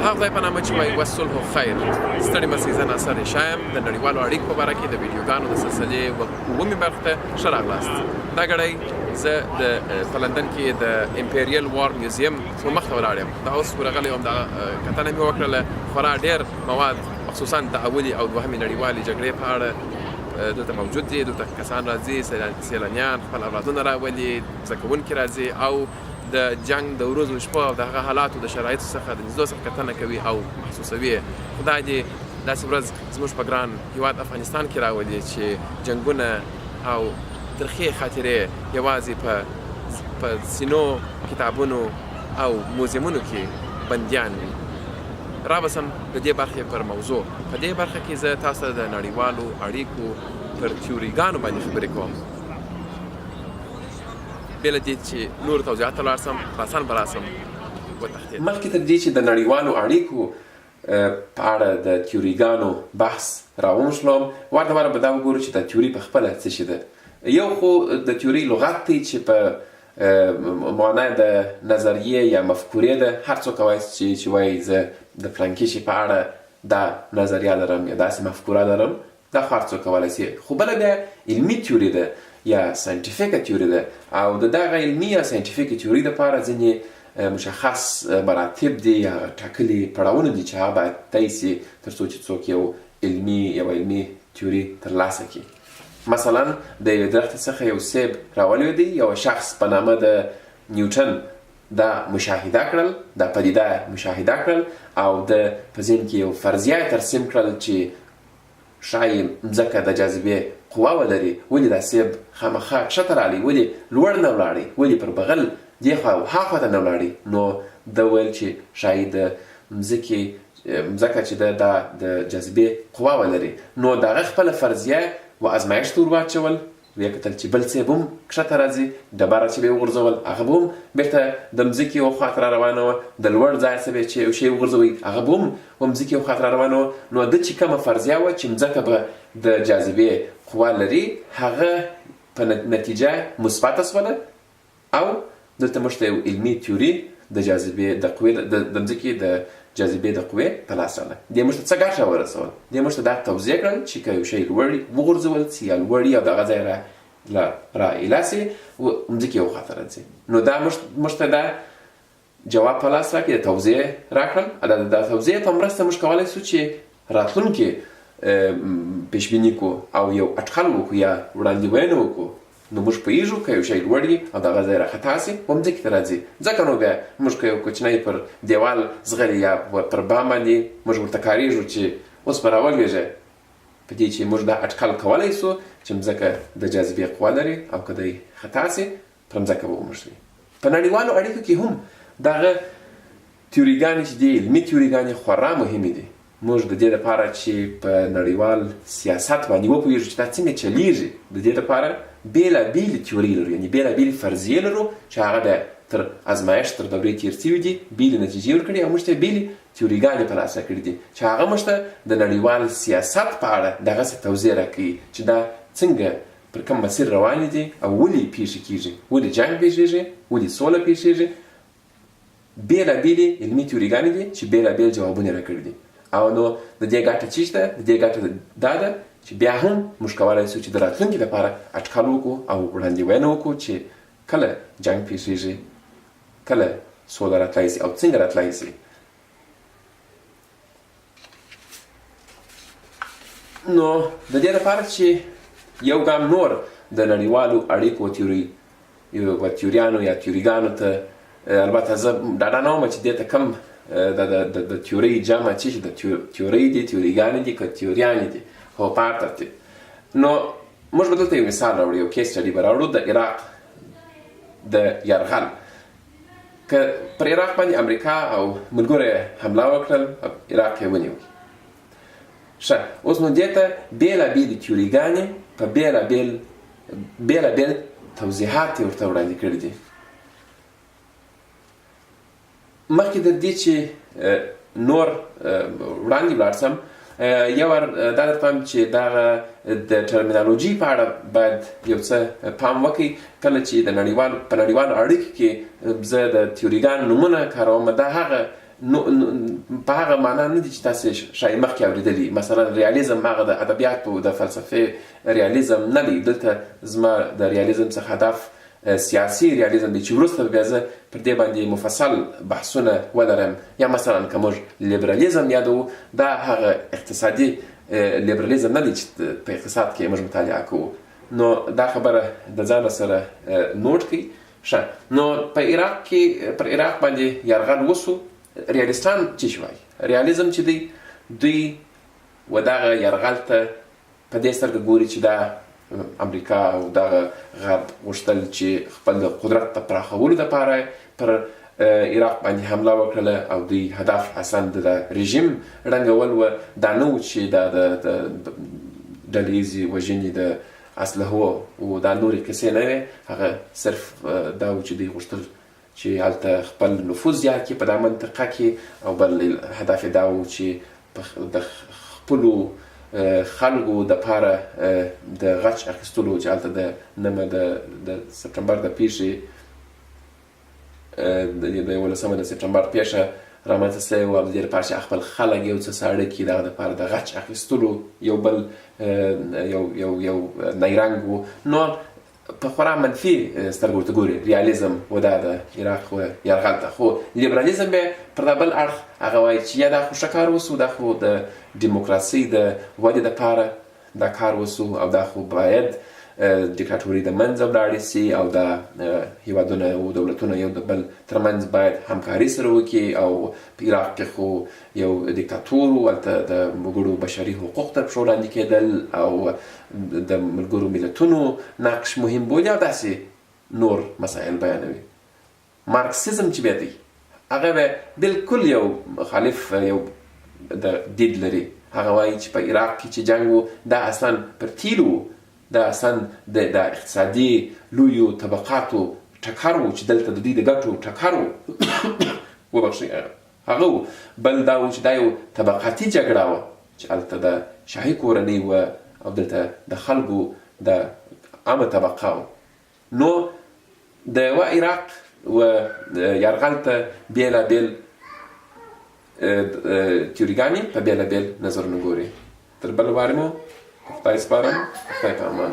هغه خدای په نامه چې وایي والصلح خیر. ستړي مه شئ، زه ناصر ریشا یم. د نړیوالو اړیکو په باره کې د ویډیوګانو د سلسلې اوومې برخې ته ښه راغلاست. دا ګړی زه په لندن کې د امپیریل وار میوزیم په مخ ته ولاړ یم. دا اوس ورغلی وم، دغه کتنه مې وکړله. خورا ډېر مواد خصوصا د اولې او دوهمې نړیوالې جګړې په اړه دلته موجود دي. دلته کسان راځي، سیلانیان خپل اولادونه راولي، زده کوونکي راځي او د جنګ د ورځو شپو او د هغه حالاتو د شرایطو څخه د نږدې څخه کتنه کوي او محسوسوي. خدای دې داسې ورځ زموږ په ګران هېواد افغانستان کې راولي چې جنګونه او ترخې خاطرې یوازې په سینو، کتابونو او موزیمونو کې بندیان وي. رابسم د دې برخې پر موضوع. په دې برخه کې زه تاسو ته د نړیوالو اړیکو پر تیوریګانو باندې خبرې کوم. بې له دې چې نور توضیحات ته لاړ سم، خراسان به راسم وتښتېد. مخکې تر دې چې د نړیوالو اړیکو په اړه د تیوریګانو بحث راوموښلوم، وارد واره به دا وګورو چې د تیوري په خپله څه شي ده. یو خو د تیوري لغت دی چې په معنی د نظریې یا مفکورې ده. هر څوک وایي چې وایي زه د فلانکي شي په اړه دا نظریه لرم یا داسې مفکوره لرم، دا خو هر څوک کولی شي. خو بله بیا علمي تیوري ده یا ساینټیفیکه تیوري ده، او د دغه علمي یا ساینټیفیکې تیوري دپاره ځینې مشخص مراتب دي یا ټاکلي پړاوونه دي چې هغه باید طی سي تر څو چې څوک یو علمي تیوري ترلاسه کړي. مثلا د یوې درختې څخه یو سیب راولوېدی، یو شخص په نامه د نیوټن دا مشاهده کړل، دا پدیده مشاهده کړل او د په ذهن کې یو فرضیه ترسیم کړل چې ښایي مځکه د جاذبې قوه ولري. ولې دا سیب خامخا کښته راغلی، ولې لوړ نه ولاړی، ولې پر بغل دې خوا او ها خوا ته نه ولاړی؟ نو ده ویل چې ښایي د مځکه چې ده دا د جاذبې قوه ولري. نو د هغه خپله فرضیه و ازمایښت ور واچول، ویې کتل چې بل څیب هم کښته راځي، ډبره چې به یې وغورځول هغه به هم بېرته د مځکې یو خوا ته را روانه وه. د لوړ ځای څخه به چې یو شی وغورځوئ هغه به هم مځکې یو خوا ته را روانه وه. نو ده چې کومه فرضیه وه چې مځکه به د جاذبې قوه لري، هغه په نتیجه مثبته شوله او دلته موږ ته یو علمي تیوري د جاذبې د قوې د مځکې د جاذبې د قوې په لاس راغله. دې موږ ته څه ګټه ورسول؟ دې موږ ته دا توضیح کړل چې که یو شی لوړ وغورځول سي یا لوړ او د هغه ځای را ایله سي مځکې یو خوا ته راځي. نو دا موږ ته دا جواب په لاس راکړي، د توضیح راکړل. د توضیح په مرسته موږ کولی سو چې راتلونکې پیشبیني کړو او یو اټکل وکړو یا وړاندوینه وکړو. نو موږ پوهېږو که یو شی لوړ وي او د هغه ځای راخطا سي مځکې ته راځي. ځکه نو بیا موږ که یو کوچنی پر دیوال ځغلي یا پر بام باندې موږ ورته کارېږو چې اوس به راولوېږه، په دې چې موږ دا اټکل کولی سو چې مځکه د جاذبې قوه لري او که دی خطا سي پر مځکه به وموښلي. په نړیوالو اړیکو کې هم دغه تیوریګانې چې دي، علمي تیوریګانې خورا مهمې دي. موږ د دې لپاره چې په نړیوال سیاست باندې وپوهېږو چې دا څنګه چلیږي، د دې لپاره بېلابېلې تیورۍ لرو، یعنې بېلابېلې فرضیې لرو چې هغه بیا تر ازمایښت تر دورې تېر شوي دي، بېلې نتیجې ورکړي او موږ ته بېلې تیوریګانې په لاس راکړي دي چې هغه موږ ته د نړیوال سیاست په اړه دغسې توضیح راکوي چې دا څنګه پر کوم مسیر روانې دي او ولې پېښې کېږي، ولې جنګ پېښېږي، ولې سوله پېښېږي. بېلابېلې علمي تیوریګانې دي چې بېلابېل جوابونه راکړي دي. او نو د دې ګټه څه شته؟ د دې ګټه دا ده چې بیا هم موږ کولی سو چې د راتلونکي لپاره اټکل وکړو او وړاندوینه وکړو چې کله جنګ پېښېږي، کله سوله راتلی سي او څنګه راتلی سي. نو د دې لپاره چې یو ګام نور د نړیوالو اړیکو تیوریانو یا تیوریګانو ته، البته زه ډاډه نه وم چې دې ته کم د تیورۍ جمع چې د تیورۍ دي، تیوریګانې دي که تیوریانې دي، خو په هر ترتیب. نو موږ به دلته یو مثال راوړو، یو کیس سټډي به راوړو د عراق د یرغل. که پر عراق باندې امریکا او ملګرو یې حمله وکړل، عراق یې ونیو. ښه، اوس نو دې ته بېلابېلې تیوریګانې په بېلابېل توضیحات یې ورته وړاندې کړي دي. مخکې د دې چې نور وړاندې ولاړ سم، یو وار دا درته وایم چې دغه د ټرمینالوژي په اړه باید یو څه پام وکړئ. کله چې په نړیوالو اړیکو کې زه د تیوریګانو نومونه کاروم، دا هغه په هغه معنا نه دي چې تاسې شاید مخکې اورېدلي. مثلا ریالیزم هغه د ادبیاتو د فلسفې ریالیزم نه دی. دلته زما د ریالیزم څخه هدف سیاسي ریالیزم دی چې وروسته بیا زه پر دې باندې مفصل بحثونه ولرم. یا مثلا که موږ لیبرالیزم یادوو، دا هغه اقتصادي لیبرالیزم نه دی چې په اقتصاد کې موږ مطالعه کوو. نو دا خبره د ځان سره نوټ کړئ. ښه، نو په عراق کې پر عراق باندې یرغل وسو. ریالیستان چې وایي ریالیزم چې دی، دوی و دغه یرغل ته په دې سترګه ګوري چې دا امریکا او دغه غرب غوښتل چې خپل قدرت ته پراخولو دپاره پر عراق باندې حمله وکړله او دوی هدف اصلا د رژیم ړنګول و. دا نه و چې دا د ډلې ییزې وژنې د اسلحو او دا نورې کیسې نه وې. هغه صرف دا و چې دوی غوښتل چې هلته خپل نفوذ زیات کړي په دا منطقه کې، او بل هدف یې دا و چې د خپلو خلکو دپاره د غچ اخیستلو چې هلته د نمه د سپټمبر د پیښې د 11 د سپټمبر پیښه رامنځته سوې وه، او د دې لپاره چې خپل خلک یو څه ساړه کړي، دغه دپاره د غچ اخیستلو یو بل یو نیرنګ و. نو په خورا منفي سترګو ورته ګوري ریالیزم و دا د عراق و یرغل ته. خو لیبرالیزم بیا پر دا بل اړخ هغه وایي چې یا دا خو ښه کار وسو، دا خو د ډیموکراسۍ د ودې دپاره دا کار وسو، او دا خو باید دیکتاتوري د منځه ولاړې سي، او دا هیوادونه او دولتونه یو د بل ترمنځ باید همکاري سره وکړي. او په عراق کې خو یو دیکتاتور و، هلته د وګړو بشري حقوق تر پښو لاندې کېدل، او د ملګرو ملتونو نقش مهم بولي، او داسې نور مسایل بیانوي. مارکسیزم چې بیا دی، هغه به بلکل یو مخالف یو د دید لري. هغه وایي چې په عراق کې چې جنګ و، دا اصلا پر تیلو، دا اصلا د اقتصادي لویو طبقاتو ټکر و چې دلته د دوی د ګټو ټکر و. وبخښئ، هغه و. بل دا و چې دا یو طبقاتي جګړه وه چې هلته د شاهي کورنۍ وه، او دلته د خلکو د عامه طبقه وه. نو د یوه عراق و یرغل ته بېلابېل تیوریګانې په بېلابېل نظرونه ګوري. تر بل وارې مو په خدای سپارم. خدای په امان.